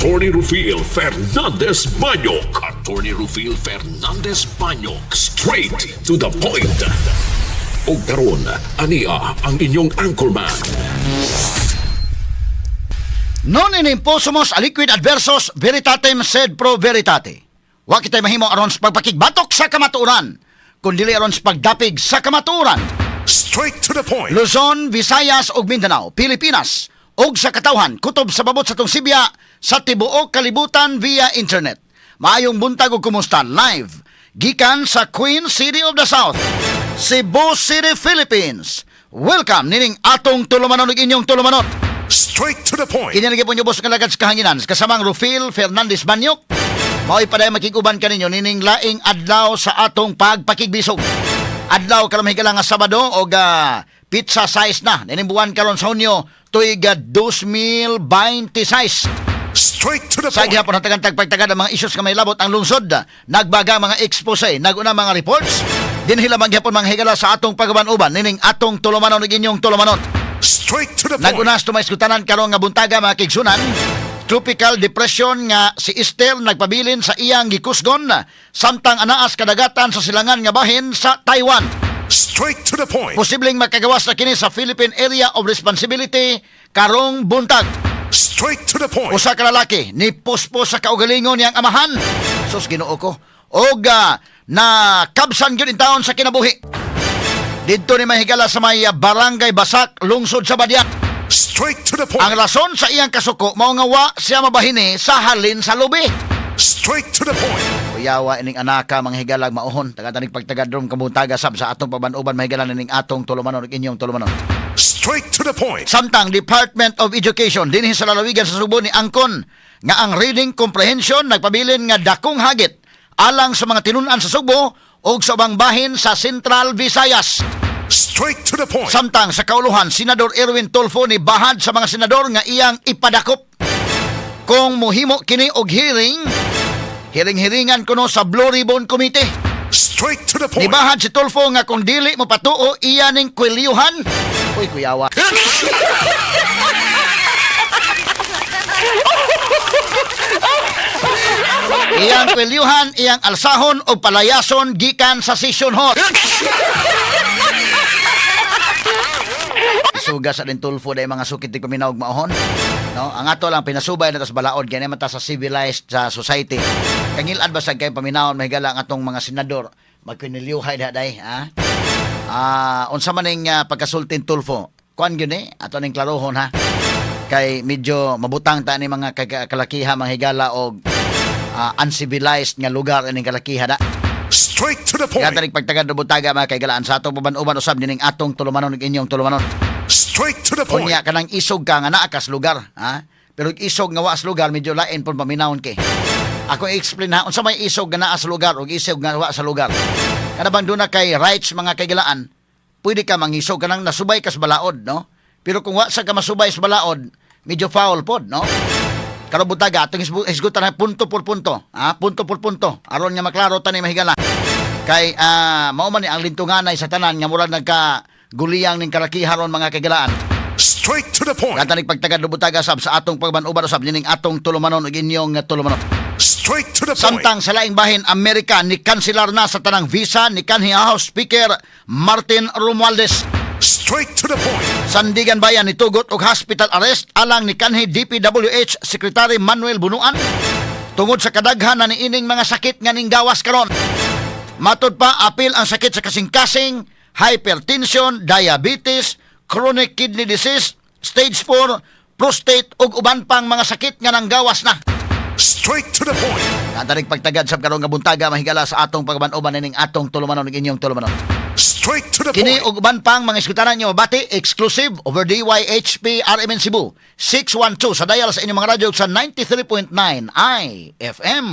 Attorney Rufil Fernandez Banyok. Attorney Rufil Fernandez Banyok. Straight to the point. O karon, ania ang inyong anchorman. Non inimposumos aliquid adversus veritatem sed pro veritate. Wa kitay mahimo aron sa pagpakigbatok sa kamatuoran, kundi aron sa pagdapig sa kamatuoran. Straight to the point. Luzon, Visayas ug Mindanao, Pilipinas ug sa katawhan kutob sa babot sa tong Sibya sa tibuok kalibutan via internet. Maayong buntag ug kumusta live gikan sa Queen City of the South, Cebu City, Philippines. Welcome nining atong tulumanon ug inyong tulumanon. Straight to the point. Kinalagay po niyo boss kalagad sa kahanginan kasamang Rufil Fernandez Banyok. Mao'y paday makiguban kaninyo nining laing adlaw sa atong pagpakigbisog. Adlaw karon mahigala nga Sabado og pizza size na nining buwan karon sa Hunyo tuig 2026. Straight to the Sa point. gihapon hatagan tagpagtagad ang mga issues nga may labot ang lungsod. Nagbaga mga expose, naguna mga reports. Dinhila man gihapon mga higala sa atong pagaban-uban nining atong tulumanon ug inyong tulumanon. Straight to the point. Nagunas tumaysgutanan karon nga buntaga mga kigsunan. Tropical depression nga si Esther nagpabilin sa iyang gikusgon samtang anaas kadagatan sa silangan nga bahin sa Taiwan. Straight to the point. Posibleng makagawas na kini sa Philippine Area of Responsibility karong buntag. Straight to the point. Usa ka lalaki ni puspos sa kaugalingon niyang amahan. Sus Ginoo ko. Og na kabsan gyud in taon sa kinabuhi. Didto ni mahigala sa may barangay Basak, lungsod sa Badiak. Straight to the point. Ang rason sa iyang kasuko mao nga wa siya mabahini sa halin sa lubi. Straight to the point. Kuyawa ining anaka mga higalag mauhon tagatanig pagtagadrom kabuntaga sab sa atong paban-uban mahigalan ining atong tulumanon ug inyong tulumanon. Straight to the point. Samtang Department of Education dinhi sa lalawigan sa Subo ni angkon nga ang reading comprehension nagpabilin nga dakong hagit alang sa mga tinun-an sa Subo ug sa ubang bahin sa Central Visayas. Straight to the point. Samtang sa kauluhan, Senador Erwin Tulfo ni bahad sa mga senador nga iyang ipadakop. Kung muhimo kini og hiring-hiringan kuno sa Blue Ribbon Committee. Straight to the point. Nibahad si Tulfo nga kung dili mo patuo iya ning kwelyuhan. Uy, kuyawa. Iyang kwelyuhan, iyang alsahon o palayason gikan sa session hall. Sugas sa din Tulfo dahil mga sukit di paminawag maahon. No? Ang ato lang pinasubay na tas balaod kaya naman ta sa civilized sa society. Kangilad ba sa kayo paminawon mahigala ang atong mga senador magpiniliuhay daday, ha? Unsa man ning pagkasultin Tulfo. Kuan gyud ato ning klarohon ha. Kay medyo mabutang ta ni mga kalakiha mga higala og uncivilized nga lugar ining kalakiha da. Straight to the point. Kaya pagtagad do butaga mga kaigalaan sa atong paban-uban usab nining atong tulumanon ug inyong tulumanon. Straight to the point. Unya kanang isog ka nga naa kas lugar, ha? Pero isog nga wa sa lugar medyo lain pun paminawon kay. Ako i-explain ha unsa may isog nga naa sa lugar ug isog nga wa sa lugar. Kada bang doon na kay rights mga kaigalaan, pwede ka mangisog kanang nasubay kas balaod, no? Pero kung wa sa ka masubay sa balaod, medyo foul pod, no? Karon butaga atong isgutan na punto por punto, ha? Punto por punto. Aron nga maklaro tani mahigala. Kay mao man ni ang lintunganay sa tanan nga murag nagka guliyang ning kalakiharon mga kagalaan. Straight to the point. Katanig pagtagad do butaga sab sa atong pagban-uban usab nining atong tulumanon ug inyong tulumanon. Straight to the point. Samtang sa laing bahin Amerika ni kanselar na sa tanang visa ni kanhi House Speaker Martin Romualdez. Straight to the point. Sandigan Bayan nitugot og hospital arrest alang ni kanhi DPWH Secretary Manuel Bunuan tungod sa kadaghan na niining mga sakit nga ning gawas karon. Matod pa apil ang sakit sa kasing-kasing, hypertension, diabetes, chronic kidney disease, stage 4, prostate ug uban pang mga sakit nga nanggawas na. Straight to the point. Katanig pagtagad sab karong nga buntaga mahigala sa atong pagban-uban ning atong tulumanon ug inyong tulumanon. Straight to the Kini point. ug uban pang mga iskutanan nyo bati exclusive over DYHP RMN Cebu 612 sa dial sa inyong mga radyo sa 93.9 IFM.